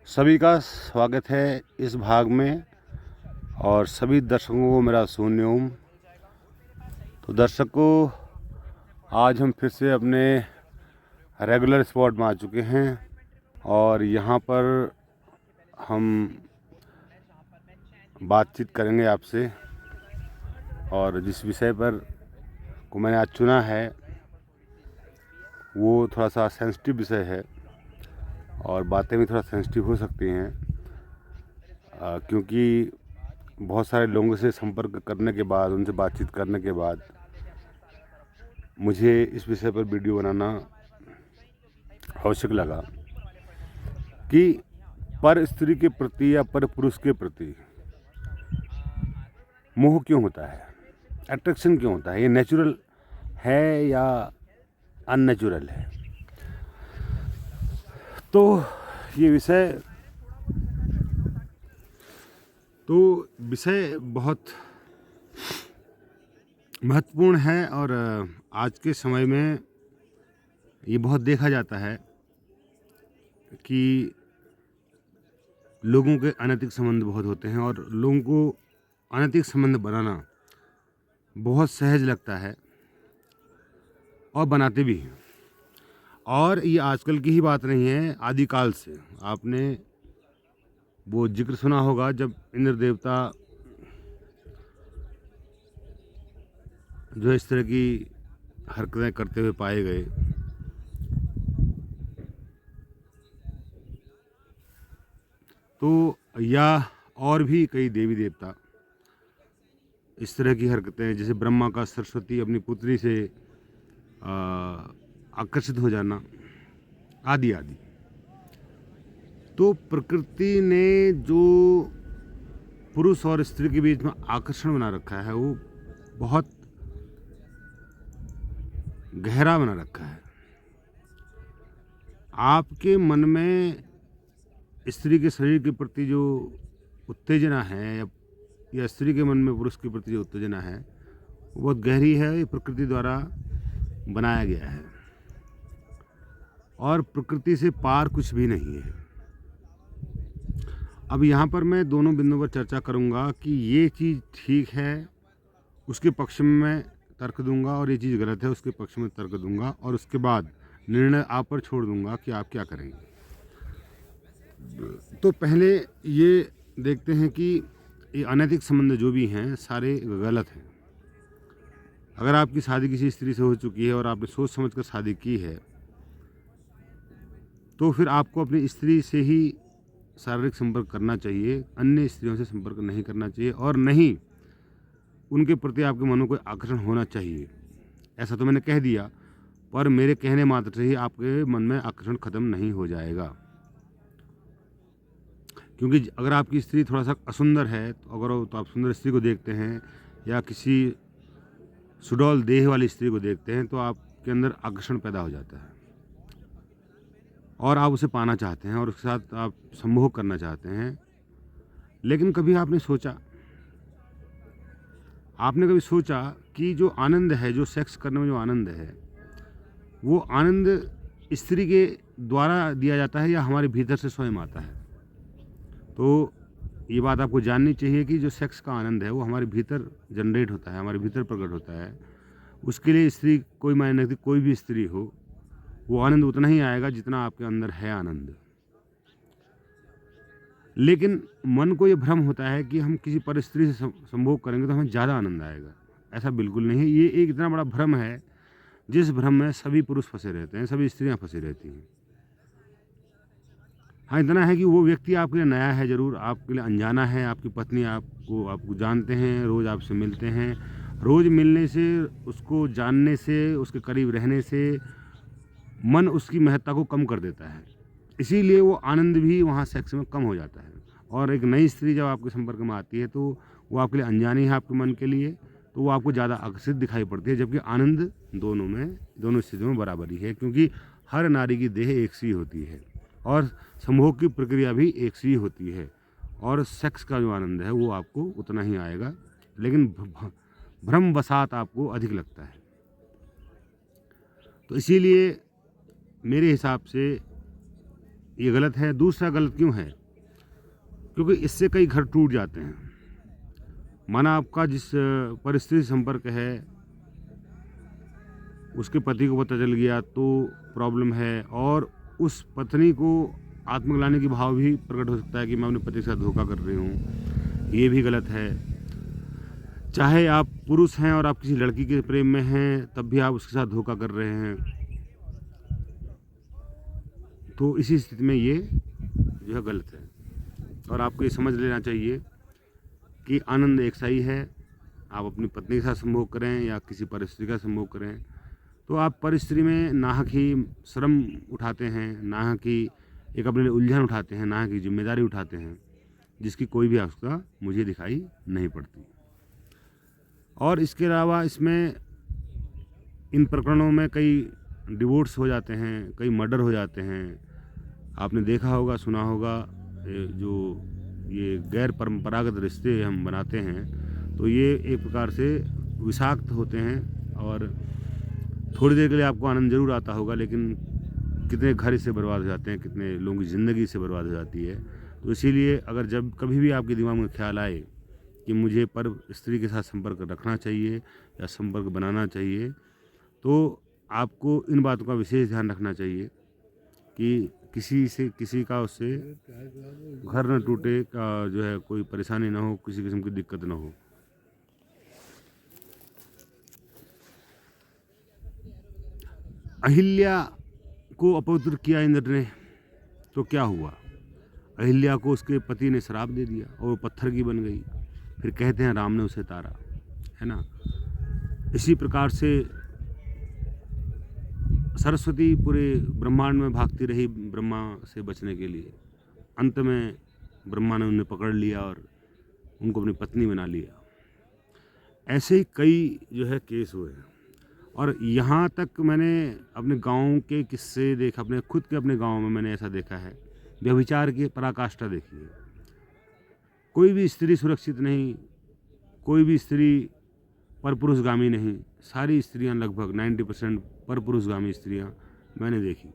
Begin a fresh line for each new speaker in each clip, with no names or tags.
सभी का स्वागत है इस भाग में और सभी दर्शकों को मेरा शून्य ओम। तो दर्शकों, आज हम फिर से अपने रेगुलर स्पॉट में आ चुके हैं और यहाँ पर हम बातचीत करेंगे आपसे। और जिस विषय पर को मैंने आज चुना है वो थोड़ा सा सेंसिटिव विषय है और बातें भी थोड़ा सेंसिटिव हो सकती हैं, क्योंकि बहुत सारे लोगों से संपर्क करने के बाद, उनसे बातचीत करने के बाद मुझे इस विषय पर वीडियो बनाना आवश्यक लगा कि पर स्त्री के प्रति या पर पुरुष के प्रति मोह क्यों होता है, अट्रैक्शन क्यों होता है, ये नेचुरल है या अननेचुरल है। तो ये विषय बहुत महत्वपूर्ण है और आज के समय में ये बहुत देखा जाता है कि लोगों के अनैतिक संबंध बहुत होते हैं और लोगों को अनैतिक संबंध बनाना बहुत सहज लगता है और बनाते भी हैं। और ये आजकल की ही बात नहीं है, आदिकाल से आपने वो जिक्र सुना होगा जब इंद्र देवता जो इस तरह की हरकतें करते हुए पाए गए, तो या और भी कई देवी देवता इस तरह की हरकतें, जैसे ब्रह्मा का सरस्वती अपनी पुत्री से आकर्षित हो जाना आदि आदि। तो प्रकृति ने जो पुरुष और स्त्री के बीच में आकर्षण बना रखा है वो बहुत गहरा बना रखा है। आपके मन में स्त्री के शरीर के प्रति जो उत्तेजना है या स्त्री के मन में पुरुष के प्रति जो उत्तेजना है वो बहुत गहरी है। ये प्रकृति द्वारा बनाया गया है और प्रकृति से पार कुछ भी नहीं है। अब यहाँ पर मैं दोनों बिंदुओं पर चर्चा करूँगा कि ये चीज़ ठीक है, उसके पक्ष में मैं तर्क दूंगा, और ये चीज़ गलत है, उसके पक्ष में तर्क दूंगा, और उसके बाद निर्णय आप पर छोड़ दूंगा कि आप क्या करेंगे। तो पहले ये देखते हैं कि ये अनैतिक संबंध जो भी हैं सारे गलत हैं। अगर आपकी शादी किसी स्त्री से हो चुकी है और आपने सोच समझकर शादी की है तो फिर आपको अपनी स्त्री से ही शारीरिक संपर्क करना चाहिए, अन्य स्त्रियों से संपर्क नहीं करना चाहिए और नहीं उनके प्रति आपके मन में कोई आकर्षण होना चाहिए। ऐसा तो मैंने कह दिया, पर मेरे कहने मात्र से ही आपके मन में आकर्षण खत्म नहीं हो जाएगा। क्योंकि अगर आपकी स्त्री थोड़ा सा असुंदर है तो आप सुंदर स्त्री को देखते हैं या किसी सुडौल देह वाली स्त्री को देखते हैं तो आपके अंदर आकर्षण पैदा हो जाता है और आप उसे पाना चाहते हैं और उसके साथ आप संभोग करना चाहते हैं। लेकिन कभी आपने कभी सोचा कि जो आनंद है, जो सेक्स करने में जो आनंद है, वो आनंद स्त्री के द्वारा दिया जाता है या हमारे भीतर से स्वयं आता है? तो ये बात आपको जाननी चाहिए कि जो सेक्स का आनंद है वो हमारे भीतर जनरेट होता है, हमारे भीतर प्रकट होता है। उसके लिए स्त्री कोई मायने नहीं, कोई भी स्त्री हो, वो आनंद उतना ही आएगा जितना आपके अंदर है आनंद। लेकिन मन को ये भ्रम होता है कि हम किसी पर स्त्री से संभोग करेंगे तो हमें ज़्यादा आनंद आएगा। ऐसा बिल्कुल नहीं है। ये एक इतना बड़ा भ्रम है जिस भ्रम में सभी पुरुष फंसे रहते हैं, सभी स्त्रियां फंसी रहती हैं। हाँ, इतना है कि वो व्यक्ति आपके लिए नया है, ज़रूर आपके लिए अनजाना है। आपकी पत्नी आपको जानते हैं, रोज़ आपसे मिलते हैं, रोज़ मिलने से, उसको जानने से, उसके करीब रहने से मन उसकी महत्ता को कम कर देता है। इसीलिए वो आनंद भी वहाँ सेक्स में कम हो जाता है। और एक नई स्त्री जब आपके संपर्क में आती है तो वो आपके लिए अनजानी है, आपके मन के लिए, तो वो आपको ज़्यादा आकर्षित दिखाई पड़ती है। जबकि आनंद दोनों स्थितियों में बराबरी है, क्योंकि हर नारी की देह एक सी होती है और संभोग की प्रक्रिया भी एक सी होती है और सेक्स का जो आनंद है वो आपको उतना ही आएगा, लेकिन भ्रमवशात आपको अधिक लगता है। तो इसीलिए मेरे हिसाब से ये गलत है। दूसरा गलत क्यों है? क्योंकि इससे कई घर टूट जाते हैं। माना आपका जिस परिस्थिति से संपर्क है उसके पति को पता चल गया तो प्रॉब्लम है, और उस पत्नी को आत्मग्लानि की भाव भी प्रकट हो सकता है कि मैं अपने पति के साथ धोखा कर रही हूँ, ये भी गलत है। चाहे आप पुरुष हैं और आप किसी लड़की के प्रेम में हैं तब भी आप उसके साथ धोखा कर रहे हैं, तो इसी स्थिति में ये जो है गलत है। और आपको ये समझ लेना चाहिए कि आनंद एक सा ही है। आप अपनी पत्नी के साथ संभोग करें या किसी परिस्थिति का संभोग करें, तो आप परिस्थिति में नाहक ही श्रम उठाते हैं, नाहक ही एक अपने लिए उलझन उठाते हैं, नाहक ही जिम्मेदारी उठाते हैं, जिसकी कोई भी आवश्यकता मुझे दिखाई नहीं पड़ती। और इसके अलावा इसमें इन प्रकरणों में कई डिवोर्स हो जाते हैं, कई मर्डर हो जाते हैं। आपने देखा होगा, सुना होगा, जो ये गैर परंपरागत रिश्ते हम बनाते हैं तो ये एक प्रकार से विषाक्त होते हैं, और थोड़ी देर के लिए आपको आनंद ज़रूर आता होगा, लेकिन कितने घर इससे बर्बाद हो जाते हैं, कितने लोगों की ज़िंदगी इससे बर्बाद हो जाती है। तो इसीलिए अगर जब कभी भी आपके दिमाग में ख्याल आए कि मुझे पर स्त्री के साथ संपर्क रखना चाहिए या संपर्क बनाना चाहिए, तो आपको इन बातों का विशेष ध्यान रखना चाहिए कि किसी का उससे घर न टूटे, का जो है कोई परेशानी ना हो, किसी किस्म की दिक्कत ना हो। अहिल्या को अपवित्र किया इंद्र ने, तो क्या हुआ? अहिल्या को उसके पति ने श्राप दे दिया और वो पत्थर की बन गई। फिर कहते हैं राम ने उसे तारा, है ना। इसी प्रकार से सरस्वती पूरे ब्रह्मांड में भागती रही ब्रह्मा से बचने के लिए। अंत में ब्रह्मा ने उन्हें पकड़ लिया और उनको अपनी पत्नी बना लिया। ऐसे ही कई जो है केस हुए हैं। और यहाँ तक मैंने अपने गांव के किस्से देखा, अपने गांव में मैंने ऐसा देखा है, व्यभिचार की पराकाष्ठा देखी है। कोई भी स्त्री सुरक्षित नहीं, कोई भी स्त्री परपुरुषगामी नहीं। सारी स्त्रियां लगभग 90% परपुरुषगामी स्त्रियां मैंने देखी।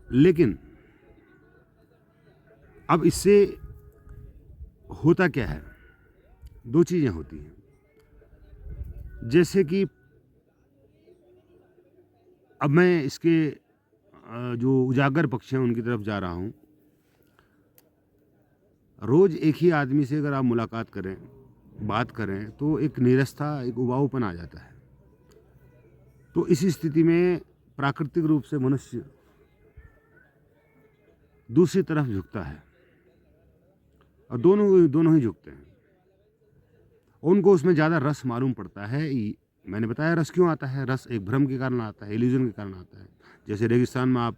लेकिन अब इससे होता क्या है? दो चीज़ें होती हैं। जैसे कि अब मैं इसके जो उजागर पक्ष हैं उनकी तरफ जा रहा हूँ। रोज़ एक ही आदमी से अगर आप मुलाकात करें, बात करें, तो एक नीरसता, एक उबाऊपन आ जाता है। तो इस स्थिति में प्राकृतिक रूप से मनुष्य दूसरी तरफ झुकता है, और दोनों ही झुकते हैं। उनको उसमें ज़्यादा रस मालूम पड़ता है। मैंने बताया रस क्यों आता है। रस एक भ्रम के कारण आता है, इल्यूजन के कारण आता है। जैसे रेगिस्तान में आप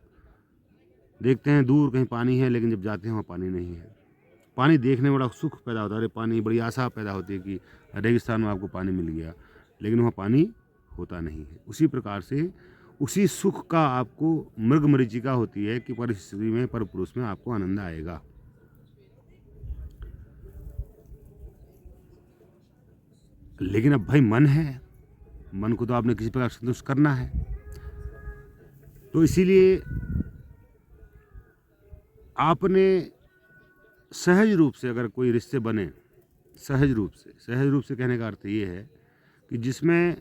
देखते हैं दूर कहीं पानी है, लेकिन जब जाते हैं वहाँ पानी नहीं है। पानी देखने में बड़ा सुख पैदा होता है, अरे पानी, बड़ी आशा पैदा होती है कि रेगिस्तान में आपको पानी मिल गया, लेकिन वहाँ पानी होता नहीं है। उसी प्रकार से उसी सुख का आपको मृग मरीचिका होती है कि परिस्थिति में, पर पुरुष में आपको आनंद आएगा। लेकिन अब भाई मन है, मन को तो आपने किसी प्रकार संतुष्ट करना है। तो इसीलिए आपने सहज रूप से अगर कोई रिश्ते बने, सहज रूप से कहने का अर्थ ये है कि जिसमें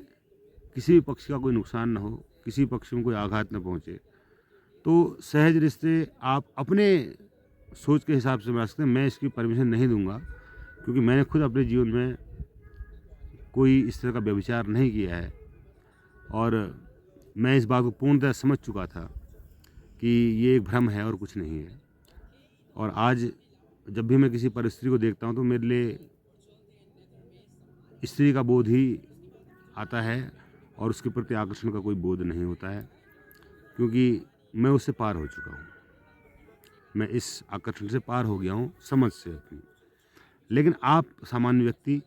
किसी भी पक्ष का कोई नुकसान ना हो, किसी पक्ष में कोई आघात न पहुँचे, तो सहज रिश्ते आप अपने सोच के हिसाब से बना सकते हैं। मैं इसकी परमिशन नहीं दूंगा, क्योंकि मैंने खुद अपने जीवन में कोई इस तरह का व्यभिचार नहीं किया है, और मैं इस बात को पूर्णतः समझ चुका था कि ये एक भ्रम है और कुछ नहीं है। और आज जब भी मैं किसी परिस्थिति को देखता हूँ तो मेरे लिए स्त्री का बोध ही आता है, और उसके प्रति आकर्षण का कोई बोध नहीं होता है, क्योंकि मैं उससे पार हो चुका हूँ। मैं इस आकर्षण से पार हो गया हूँ, समझ से अपनी। लेकिन आप सामान्य व्यक्ति,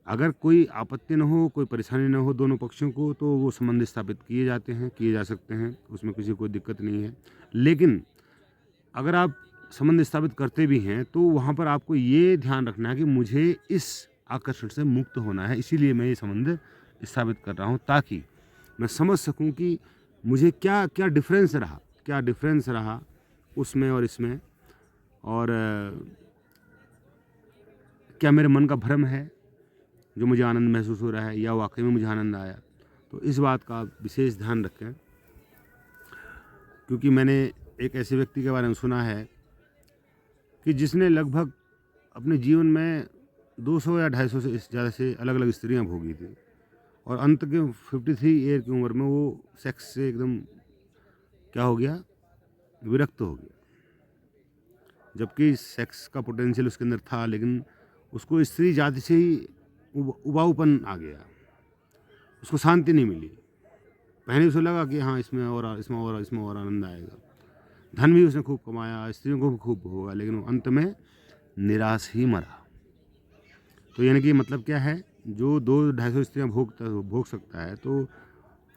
अगर कोई आपत्ति न हो, कोई परेशानी न हो दोनों पक्षों को, तो वो संबंध स्थापित किए जा सकते हैं, उसमें किसी कोई दिक्कत नहीं है। लेकिन अगर आप संबंध स्थापित करते भी हैं तो वहाँ पर आपको ये ध्यान रखना है कि मुझे इस आकर्षण से मुक्त होना है, इसीलिए मैं ये संबंध स्थापित कर रहा हूँ, ताकि मैं समझ सकूं कि मुझे क्या क्या डिफरेंस रहा उसमें और इसमें, और क्या मेरे मन का भ्रम है जो मुझे आनंद महसूस हो रहा है, या वाकई में मुझे आनंद आया। तो इस बात का आप विशेष ध्यान रखें, क्योंकि मैंने एक ऐसे व्यक्ति के बारे में सुना है कि जिसने लगभग अपने जीवन में 200 या 250 से ज़्यादा से अलग अलग स्त्रियां भोगी थी, और अंत के 53 ईयर की उम्र में वो सेक्स से एकदम क्या हो गया, विरक्त हो गया। जबकि सेक्स का पोटेंशियल उसके अंदर था, लेकिन उसको स्त्री जाति से ही उबाऊपन आ गया, उसको शांति नहीं मिली। पहले उसे लगा कि हाँ इसमें और आनंद आएगा, धन भी उसने खूब कमाया, स्त्रियों को भी खूब भोगा, लेकिन वो अंत में निराश ही मरा। तो यानी कि मतलब क्या है, जो 200-250 स्त्रियाँ भोग सकता है, तो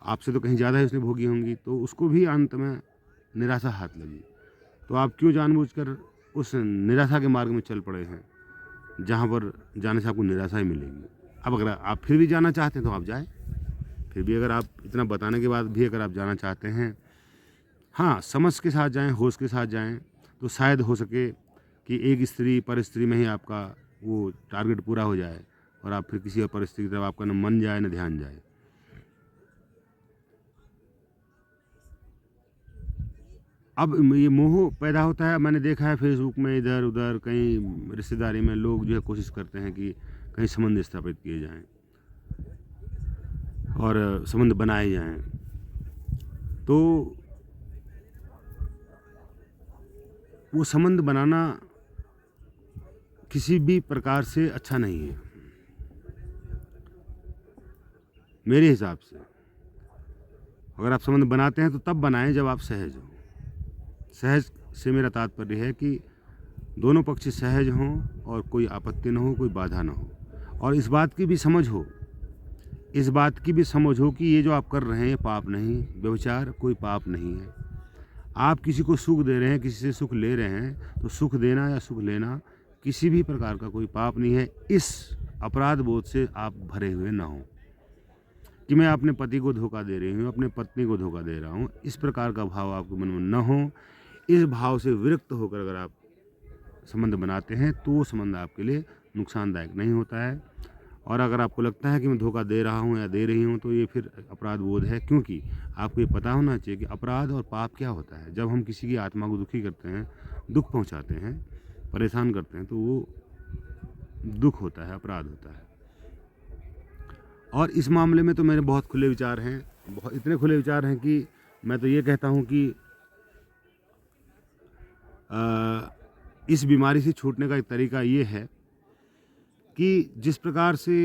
आपसे तो कहीं ज़्यादा ही उसने भोगी होंगी, तो उसको भी अंत में निराशा हाथ लगी। तो आप क्यों जानबूझकर उस निराशा के मार्ग में चल पड़े हैं, जहाँ पर जाने से आपको निराशा ही मिलेगी। अब अगर आप फिर भी जाना चाहते हैं तो आप जाएं, फिर भी अगर आप इतना बताने के बाद भी अगर आप जाना चाहते हैं, हाँ समझ के साथ जाएं, होश के साथ जाएं, तो शायद हो सके कि एक स्त्री पर स्त्री में ही आपका वो टारगेट पूरा हो जाए, और आप फिर किसी और परिस्थिति की तरफ आपका न मन जाए न ध्यान जाए। अब ये मोह पैदा होता है, मैंने देखा है फेसबुक में, इधर उधर कहीं रिश्तेदारी में लोग जो है कोशिश करते हैं कि कहीं संबंध स्थापित किए जाएं और संबंध बनाए जाएं। तो वो संबंध बनाना किसी भी प्रकार से अच्छा नहीं है मेरे हिसाब से। अगर आप संबंध बनाते हैं तो तब बनाएं जब आप सहज हो। सहज से मेरा तात्पर्य है कि दोनों पक्ष सहज हों और कोई आपत्ति न हो, कोई बाधा न हो, और इस बात की भी समझ हो कि ये जो आप कर रहे हैं पाप नहीं, व्यभिचार कोई पाप नहीं है। आप किसी को सुख दे रहे हैं, किसी से सुख ले रहे हैं, तो सुख देना या सुख लेना किसी भी प्रकार का कोई पाप नहीं है। इस अपराध बोध से आप भरे हुए ना हो कि मैं अपने पति को धोखा दे रही हूँ, अपने पत्नी को धोखा दे रहा हूँ। इस प्रकार का भाव आपके मन में न हो। इस भाव से विरक्त होकर अगर आप संबंध बनाते हैं तो वो संबंध आपके लिए नुकसानदायक नहीं होता है। और अगर आपको लगता है कि मैं धोखा दे रहा हूँ या दे रही हूँ, तो ये फिर अपराध बोध है, क्योंकि आपको ये पता होना चाहिए कि अपराध और पाप क्या होता है। जब हम किसी की आत्मा को दुखी करते हैं, दुख पहुँचाते हैं, परेशान करते हैं, तो वो दुख होता है, अपराध होता है। और इस मामले में तो मेरे बहुत खुले विचार हैं, इतने खुले विचार हैं कि मैं तो ये कहता हूँ कि इस बीमारी से छूटने का एक तरीका ये है कि जिस प्रकार से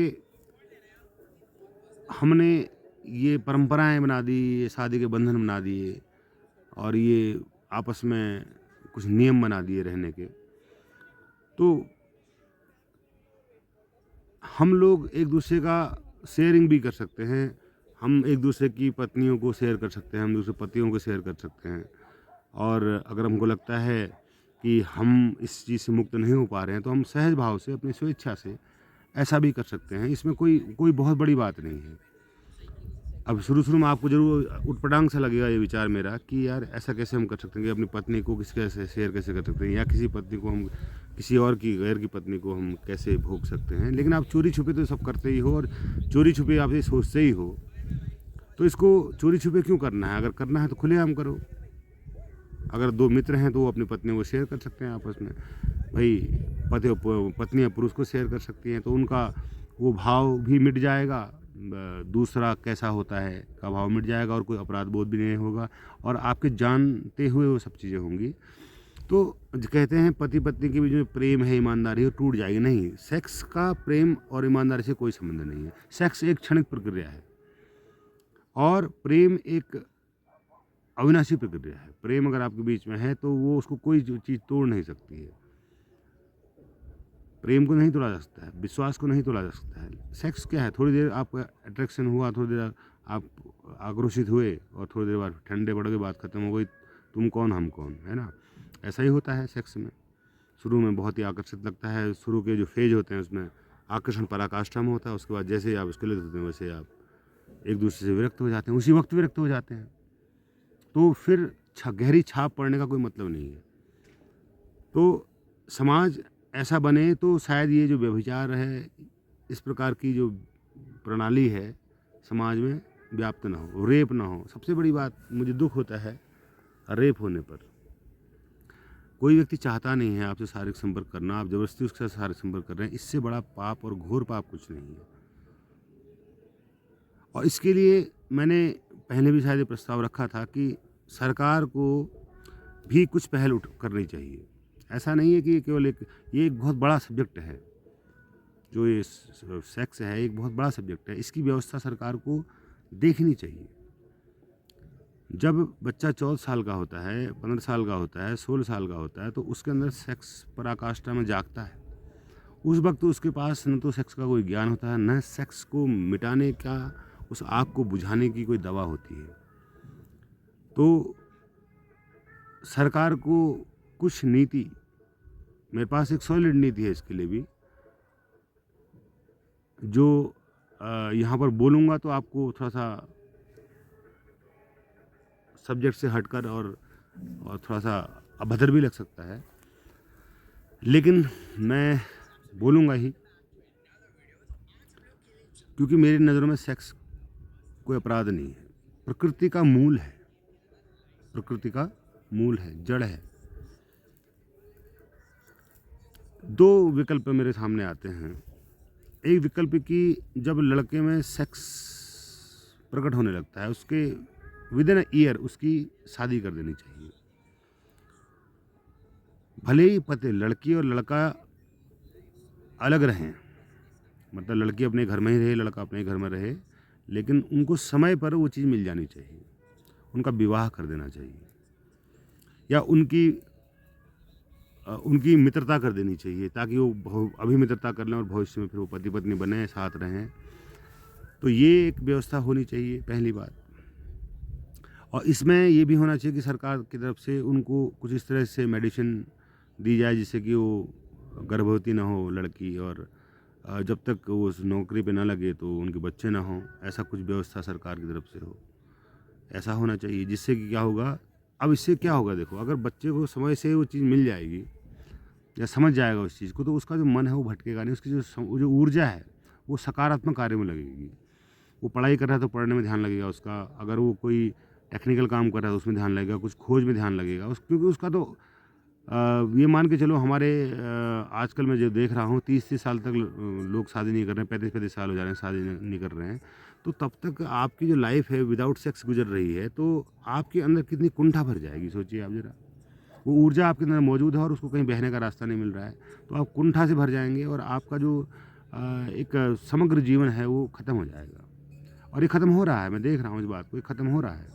हमने ये परंपराएं बना दी, ये शादी के बंधन बना दिए, और ये आपस में कुछ नियम बना दिए रहने के, तो हम लोग एक दूसरे का शेयरिंग भी कर सकते हैं। हम एक दूसरे की पत्नियों को शेयर कर सकते हैं, हम दूसरे पतियों को शेयर कर सकते हैं। और अगर हमको लगता है कि हम इस चीज़ से मुक्त नहीं हो पा रहे हैं, तो हम सहज भाव से अपनी स्वेच्छा से ऐसा भी कर सकते हैं। इसमें कोई बहुत बड़ी बात नहीं है। अब शुरू में आपको ज़रूर उटपटांग सा लगेगा ये विचार मेरा कि यार ऐसा कैसे हम कर सकते हैं कि अपनी पत्नी को किसी कैसे शेयर कैसे कर सकते हैं, या किसी पत्नी को हम किसी और की गैर की पत्नी को हम कैसे भोग सकते हैं। लेकिन आप चोरी छुपे तो सब करते ही हो, और चोरी छुपे आप ये सोचते ही हो, तो इसको चोरी छुपे क्यों करना है? अगर करना है तो खुलेआम करो। अगर दो मित्र हैं तो वो अपनी पत्नी को शेयर कर सकते हैं आपस में, भाई पत्नी या पुरुष को शेयर कर सकती हैं, तो उनका वो भाव भी मिट जाएगा, दूसरा कैसा होता है का भाव मिट जाएगा, और कोई अपराध बोध भी नहीं होगा, और आपके जानते हुए वो सब चीज़ें होंगी। तो कहते हैं पति पत्नी के बीच में प्रेम है, ईमानदारी है, टूट जाएगी। नहीं, सेक्स का प्रेम और ईमानदारी से कोई संबंध नहीं है। सेक्स एक क्षणिक प्रक्रिया है, और प्रेम एक अविनाशी प्रक्रिया है। प्रेम अगर आपके बीच में है तो वो उसको कोई चीज़ तोड़ नहीं सकती है। प्रेम को नहीं तोड़ा जा सकता है, विश्वास को नहीं तोड़ा जा सकता है। सेक्स क्या है? थोड़ी देर आपका अट्रैक्शन हुआ, थोड़ी देर आप आक्रोशित हुए, और थोड़ी देर बाद ठंडे पड़ गए, बात खत्म हो गई, तुम कौन हम कौन, है ना? ऐसा ही होता है सेक्स में। शुरू में बहुत ही आकर्षित लगता है, शुरू के जो फेज होते हैं उसमें आकर्षण पराकाष्ठा में होता है। उसके बाद जैसे ही आप उसके लिए होते हैं वैसे आप एक दूसरे से विरक्त हो जाते हैं, उसी वक्त विरक्त हो जाते हैं, तो फिर गहरी छाप पड़ने का कोई मतलब नहीं है। तो समाज ऐसा बने तो शायद ये जो व्यभिचार है, इस प्रकार की जो प्रणाली है समाज में व्याप्त ना हो, रेप ना हो। सबसे बड़ी बात मुझे दुख होता है रेप होने पर। कोई व्यक्ति चाहता नहीं है आपसे शारीरिक संपर्क करना, आप ज़बरदस्ती उसके साथ शारीरिक संपर्क कर रहे हैं, इससे बड़ा पाप और घोर पाप कुछ नहीं है। और इसके लिए मैंने पहले भी शायद ये प्रस्ताव रखा था कि सरकार को भी कुछ पहल करनी चाहिए। ऐसा नहीं है कि केवल ये एक बहुत बड़ा सब्जेक्ट है, जो ये सेक्स है एक बहुत बड़ा सब्जेक्ट है, इसकी व्यवस्था सरकार को देखनी चाहिए। जब बच्चा 14 साल का होता है, 15 साल का होता है, 16 साल का होता है, तो उसके अंदर सेक्स पराकाष्ठा में जागता है। उस वक्त उसके पास न तो सेक्स का कोई ज्ञान होता है, न सेक्स को मिटाने का, उस आग को बुझाने की कोई दवा होती है। तो सरकार को कुछ नीति, मेरे पास एक सॉलिड नीति है इसके लिए भी, जो यहाँ पर बोलूँगा तो आपको थोड़ा सा सब्जेक्ट से हटकर और थोड़ा सा अभद्र भी लग सकता है, लेकिन मैं बोलूँगा ही, क्योंकि मेरी नज़रों में सेक्स कोई अपराध नहीं है, प्रकृति का मूल है, प्रकृति का मूल है, जड़ है। दो विकल्प मेरे सामने आते हैं। एक विकल्प कि जब लड़के में सेक्स प्रकट होने लगता है, उसके विद इन ईयर उसकी शादी कर देनी चाहिए। भले ही पति, लड़की और लड़का अलग रहें, मतलब लड़की अपने घर में ही रहे, लड़का अपने घर में रहे, लेकिन उनको समय पर वो चीज़ मिल जानी चाहिए, उनका विवाह कर देना चाहिए, या उनकी मित्रता कर देनी चाहिए, ताकि वो अभी मित्रता कर लें और भविष्य में फिर वो पति पत्नी बने, साथ रहें। तो ये एक व्यवस्था होनी चाहिए, पहली बात। और इसमें ये भी होना चाहिए कि सरकार की तरफ से उनको कुछ इस तरह से मेडिसिन दी जाए जिससे कि वो गर्भवती ना हो लड़की, और जब तक वो उस नौकरी पे ना लगे तो उनके बच्चे ना हों, ऐसा कुछ व्यवस्था सरकार की तरफ से हो, ऐसा होना चाहिए। जिससे कि क्या होगा, अब इससे क्या होगा, देखो, अगर बच्चे को समय से वो चीज़ मिल जाएगी या समझ जाएगा उस चीज़ को, तो उसका जो मन है वो भटकेगा नहीं, उसकी जो ऊर्जा है वो सकारात्मक कार्य में लगेगी। वो पढ़ाई कर रहा है तो पढ़ने में ध्यान लगेगा उसका, अगर वो कोई टेक्निकल काम कर रहा है तो उसमें ध्यान लगेगा, कुछ खोज में ध्यान लगेगा क्योंकि उसका तो ये मान के चलो, हमारे आजकल मैं जो देख रहा हूँ 30-30 साल तक लोग शादी नहीं कर रहे हैं, 35-35 साल हो जा रहे हैं शादी नहीं कर रहे हैं, तो तब तक आपकी जो लाइफ है विदाउट सेक्स गुजर रही है, तो आपके अंदर कितनी कुंठा भर जाएगी, सोचिए आप ज़रा। वो ऊर्जा आपके अंदर मौजूद है और उसको कहीं बहने का रास्ता नहीं मिल रहा है, तो आप कुंठा से भर जाएंगे और आपका जो एक समग्र जीवन है वो ख़त्म हो जाएगा। और ये ख़त्म हो रहा है, मैं देख रहा हूँ इस बात को, ये ख़त्म हो रहा है।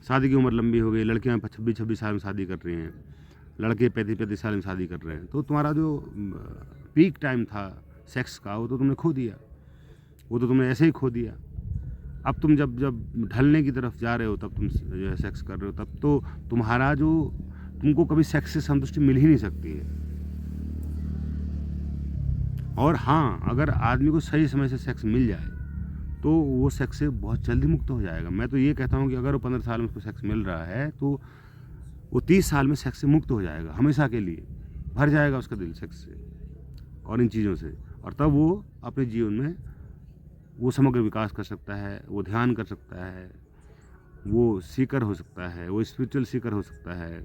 शादी की उम्र लंबी हो गई, लड़कियाँ 26-26 साल में शादी कर रही हैं, लड़के 35-35 साल में शादी कर रहे हैं, तो तुम्हारा जो पीक टाइम था सेक्स का वो तो तुमने खो दिया, वो तो तुमने ऐसे ही खो दिया। अब तुम जब ढलने की तरफ जा रहे हो, तब तुम जो है सेक्स कर रहे हो, तब तो तुम्हारा जो, तुमको कभी सेक्स से संतुष्टि मिल ही नहीं सकती है। और हाँ, अगर आदमी को सही समय से सेक्स मिल जाए तो वो सेक्स से बहुत जल्दी मुक्त हो जाएगा। मैं तो ये कहता हूँ कि अगर वो 15 साल में उसको सेक्स मिल रहा है तो वो 30 साल में सेक्स से मुक्त हो जाएगा, हमेशा के लिए भर जाएगा उसका दिल सेक्स से और इन चीज़ों से, और तब वो अपने जीवन में वो समग्र विकास कर सकता है, वो ध्यान कर सकता है, वो सीकर हो सकता है, वो स्पिरिचुअल सीकर हो सकता है,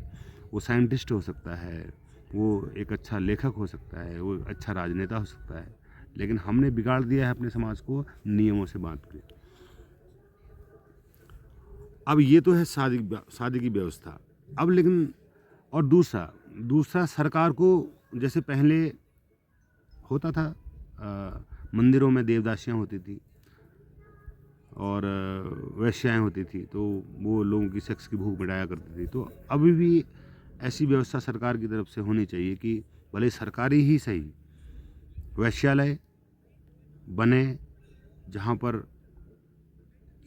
वो साइंटिस्ट हो सकता है, वो एक अच्छा लेखक हो सकता है, वो अच्छा राजनेता हो सकता है। लेकिन हमने बिगाड़ दिया है अपने समाज को नियमों से बांध के। अब ये तो है शादी की व्यवस्था। अब लेकिन और दूसरा सरकार को, जैसे पहले होता था, मंदिरों में देवदासियाँ होती थी और वैश्याएँ होती थी, तो वो लोगों की सेक्स की भूख मिटाया करती थी। तो अभी भी ऐसी व्यवस्था सरकार की तरफ से होनी चाहिए कि भले सरकारी ही सही वैश्यालय बने, जहाँ पर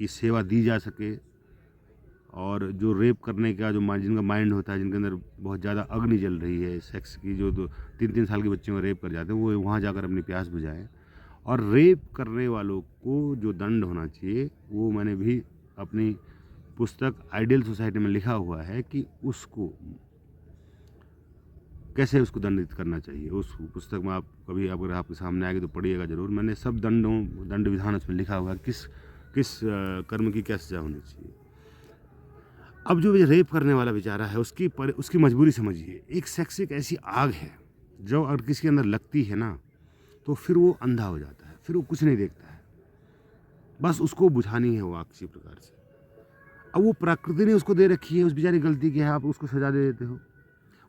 ये सेवा दी जा सके, और जो रेप करने का जो जिनका माइंड होता है, जिनके अंदर बहुत ज़्यादा अग्नि जल रही है सेक्स की, जो 2-3 साल के बच्चों को रेप कर जाते हैं, वो वहाँ जाकर अपनी प्यास बुझाएं। और रेप करने वालों को जो दंड होना चाहिए वो मैंने भी अपनी पुस्तक आइडियल सोसाइटी में लिखा हुआ है कि उसको कैसे उसको दंडित करना चाहिए। उस पुस्तक में आप कभी अगर आपके सामने आएगी तो पढ़िएगा ज़रूर। मैंने सब दंड विधान उसमें लिखा हुआ है, किस किस कर्म की क्या सज़ा होनी चाहिए। अब जो ये रेप करने वाला बेचारा है उसकी मजबूरी समझिए। एक सेक्स एक ऐसी आग है जो अगर किसी के अंदर लगती है ना तो फिर वो अंधा हो जाता है, फिर वो कुछ नहीं देखता है, बस उसको बुझानी है वो आग किसी प्रकार से। अब वो प्रकृति ने उसको दे रखी है, उस बेचारी गलती की है, आप उसको सजा दे देते हो।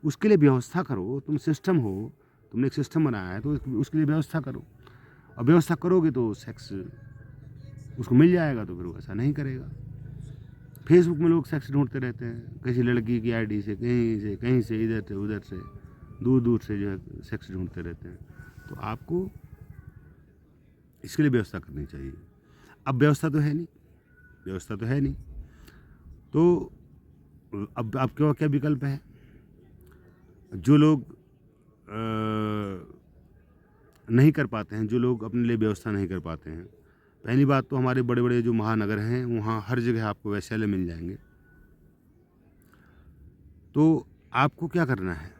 उसके लिए व्यवस्था करो, तुम सिस्टम हो, तुमने एक सिस्टम बनाया है तो उसके लिए व्यवस्था करो। और व्यवस्था करोगे तो सेक्स उसको मिल जाएगा, तो फिर वो ऐसा नहीं करेगा। फेसबुक में लोग सेक्स ढूंढते रहते हैं, किसी लड़की की आईडी से कहीं से इधर से उधर से दूर दूर से जो है सेक्स ढूंढते रहते हैं। तो आपको इसके लिए व्यवस्था करनी चाहिए। अब व्यवस्था तो है नहीं, तो अब आपके क्या विकल्प है। जो लोग नहीं कर पाते हैं, जो लोग अपने लिए व्यवस्था नहीं कर पाते हैं, पहली बात तो हमारे बड़े बड़े जो महानगर हैं वहाँ हर जगह आपको वैश्यालय मिल जाएंगे। तो आपको क्या करना है,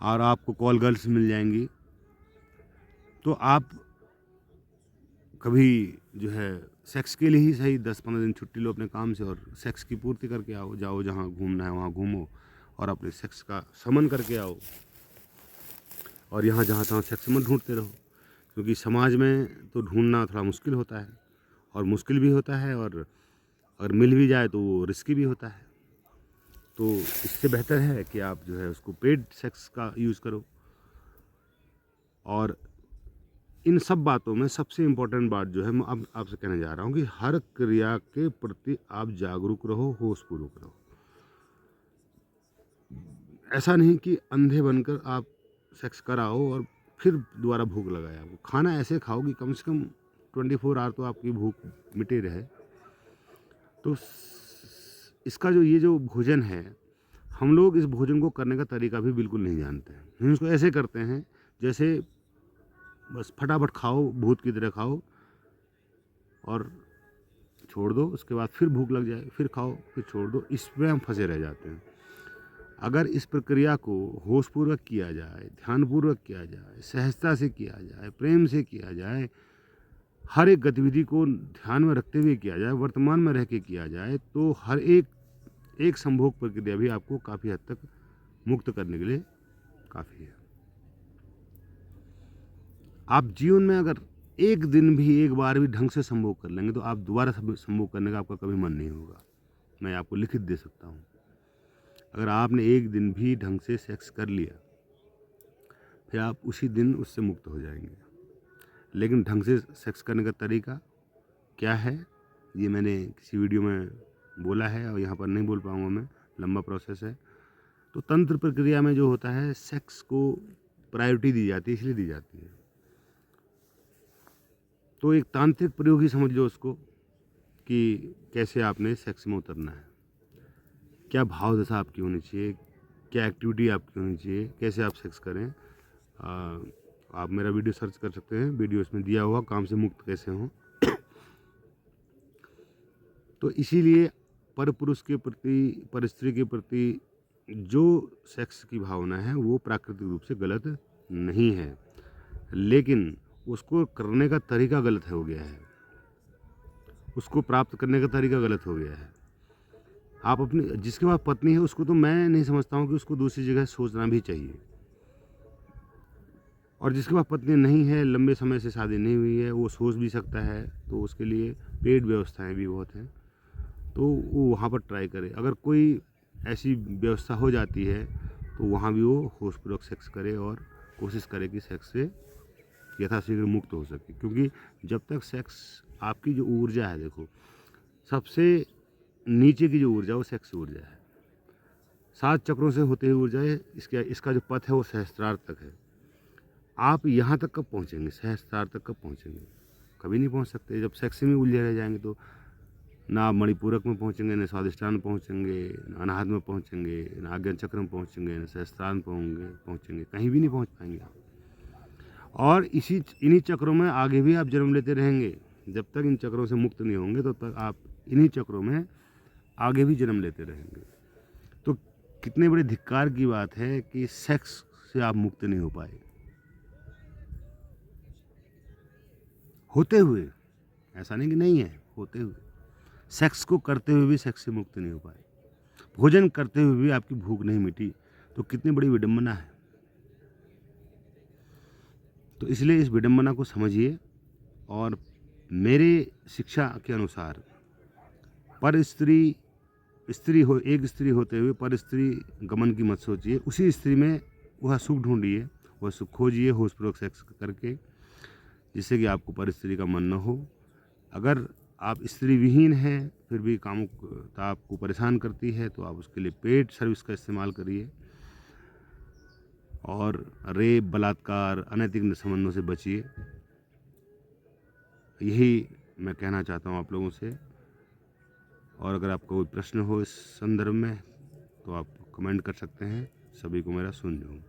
और आपको कॉल गर्ल्स मिल जाएंगी। तो आप कभी जो है सेक्स के लिए ही सही 10-15 दिन छुट्टी लो अपने काम से और सेक्स की पूर्ति करके आओ। जाओ जहाँ घूमना है वहाँ घूमो और अपने सेक्स का समन करके आओ, और यहाँ जहाँ तहाँ सेक्स मत ढूंढते रहो, क्योंकि समाज में तो ढूंढना थोड़ा मुश्किल होता है, और मुश्किल भी होता है, और अगर मिल भी जाए तो वो रिस्की भी होता है। तो इससे बेहतर है कि आप जो है उसको पेड सेक्स का यूज़ करो। और इन सब बातों में सबसे इम्पोर्टेंट बात जो है मैं अब आपसे कहने जा रहा हूँ कि हर क्रिया के प्रति आप जागरूक रहो, होशपूर्वक रहो। ऐसा नहीं कि अंधे बनकर आप सेक्स कराओ और फिर दोबारा भूख लगाए। आपको खाना ऐसे खाओ कि कम से कम 24 आवर तो आपकी भूख मिटे रहे। तो इसका जो भोजन है, हम लोग इस भोजन को करने का तरीका भी बिल्कुल नहीं जानते हैं। हम इसको ऐसे करते हैं जैसे बस फटाफट खाओ, भूत की तरह खाओ और छोड़ दो, उसके बाद फिर भूख लग जाए, फिर खाओ, फिर छोड़ दो। इसमें हम फंसे रह जाते हैं। अगर इस प्रक्रिया को होशपूर्वक किया जाए, ध्यानपूर्वक किया जाए, सहजता से किया जाए, प्रेम से किया जाए, हर एक गतिविधि को ध्यान में रखते हुए किया जाए, वर्तमान में रह के किया जाए, तो हर एक संभोग प्रक्रिया भी आपको काफ़ी हद तक मुक्त करने के लिए काफ़ी है। आप जीवन में अगर एक दिन भी, एक बार भी ढंग से संभोग कर लेंगे तो आप दोबारा संभोग करने का आपका कभी मन नहीं होगा। मैं आपको लिखित दे सकता हूँ। अगर आपने एक दिन भी ढंग से सेक्स कर लिया, फिर आप उसी दिन उससे मुक्त हो जाएंगे। लेकिन ढंग से सेक्स करने का तरीका क्या है, ये मैंने किसी वीडियो में बोला है और यहाँ पर नहीं बोल पाऊँगा मैं, लंबा प्रोसेस है। तो तंत्र प्रक्रिया में जो होता है, सेक्स को प्रायोरिटी दी जाती है, इसलिए दी जाती है। तो एक तांत्रिक प्रयोग ही समझ लो उसको, कि कैसे आपने सेक्स में उतरना है, क्या भाव दशा आपकी होनी चाहिए, क्या एक्टिविटी आपकी होनी चाहिए, कैसे आप सेक्स करें। आप मेरा वीडियो सर्च कर सकते हैं, वीडियो इसमें दिया हुआ, काम से मुक्त कैसे हों। तो इसीलिए पर पुरुष के प्रति, पर स्त्री के प्रति जो सेक्स की भावना है वो प्राकृतिक रूप से गलत नहीं है, लेकिन उसको करने का तरीका गलत हो गया है, उसको प्राप्त करने का तरीका गलत हो गया है। आप अपनी जिसके पास पत्नी है उसको तो मैं नहीं समझता हूँ कि उसको दूसरी जगह सोचना भी चाहिए, और जिसके पास पत्नी नहीं है, लंबे समय से शादी नहीं हुई है, वो सोच भी सकता है, तो उसके लिए पेड व्यवस्थाएं भी बहुत हैं, तो वो वहाँ पर ट्राई करे। अगर कोई ऐसी व्यवस्था हो जाती है तो वहाँ भी वो होशपूर्वक सेक्स करे और कोशिश करे कि सेक्स से यथाशीघ्र मुक्त हो सके। क्योंकि जब तक सेक्स, आपकी जो ऊर्जा है, देखो सबसे नीचे की जो ऊर्जा वो सेक्स ऊर्जा है, 7 चक्रों से होते हुए ऊर्जा है। इसका जो पथ है वो सहस्त्रार तक है। आप यहाँ तक कब पहुँचेंगे, सहस्त्रार तक कब पहुँचेंगे? कभी नहीं पहुँच सकते। जब सेक्स में उलझे रह जाएंगे तो ना आप मणिपूरक में पहुँचेंगे, ना स्वादिष्टान में पहुँचेंगे, ना अनाहत में पहुँचेंगे, ना आज्ञा चक्र में पहुँचेंगे, ना सहस्त्रार में पहुँचेंगे, कहीं भी नहीं पहुँच पाएंगे आप। और इन्हीं चक्रों में आगे भी आप जन्म लेते रहेंगे। जब तक इन चक्रों से मुक्त नहीं होंगे तब तक आप इन्हीं चक्रों में आगे भी जन्म लेते रहेंगे। तो कितने बड़े धिक्कार की बात है कि सेक्स से आप मुक्त नहीं हो पाए, होते हुए, ऐसा नहीं कि नहीं है, होते हुए सेक्स को करते हुए भी सेक्स से मुक्त नहीं हो पाए, भोजन करते हुए भी आपकी भूख नहीं मिटी, तो कितनी बड़ी विडंबना है। तो इसलिए इस विडंबना को समझिए और मेरे शिक्षा के अनुसार पर स्त्री एक स्त्री होते हुए पर स्त्री गमन की मत सोचिए। उसी स्त्री में वह सुख ढूंढिए, वह सुख खोजिए होशपूर्वक सेक्स करके, जिससे कि आपको पर स्त्री का मन न हो। अगर आप स्त्री विहीन हैं फिर भी कामुकता आपको परेशान करती है तो आप उसके लिए पेड सर्विस का इस्तेमाल करिए और रेप, बलात्कार, अनैतिक संबंधों से बचिए। यही मैं कहना चाहता हूँ आप लोगों से। और अगर आपको कोई प्रश्न हो इस संदर्भ में तो आप कमेंट कर सकते हैं। सभी को मेरा सुन लूँ।